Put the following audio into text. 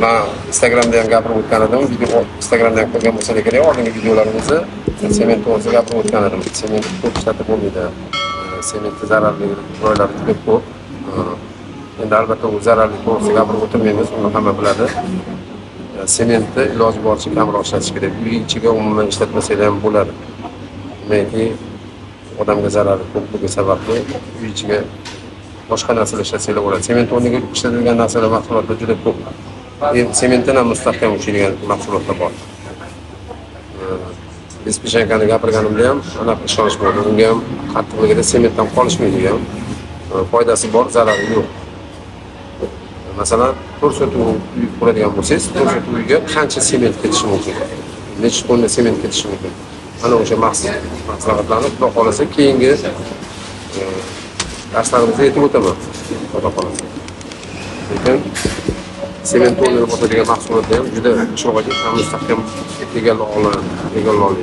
Men Instagramda ham gapirib o'tgan edim. Video Instagramda ham ko'rgan bo'lsangiz kerak, oldingi videolarimizda sement to'g'risida gapirib o'tgan edim. Sement ko'p ishlatib bo'lmaydi. Sementga zararli joylari juda ko'p. Endi albatta u zararli to'g'risida gapirib o'tirmaymiz, uni hamma biladi. Sementni iloji boricha kamroq ishlatish kerak. Uy ichiga umuman ishlatmasanglar ham bo'ladi. Demakki, odamga zarari ko'pligi sababli uy ichiga boshqa narsalar ishlatsangiz bo'ladi. Sement o'rniga ishlatilgan narsalar mahsulotlar juda ko'p. Sementdan ham mustahkam uchaydigan mahsulotlar bor. Bespeshankani gapirganimda ham aniq ishonch bo'ldi. Unga ham qattiqligida sementdan qolishmaydi ham. Foydasi bor, zarari yo'q. Masalan, to'rsotuv uy quradigan bo'lsangiz, to'rsotuv uyga qancha sement ketishi mumkin? Necha tonna sement ketishi mumkin? Ana o'sha maslahatlarni Xudo xolasa keyingi darslarimizda aytib o'taman. Xudo xolasa. Lekin sement o'rnini bosadigan mahsulotlar ham juda chiroyli, ham mustahkam egallab oladi.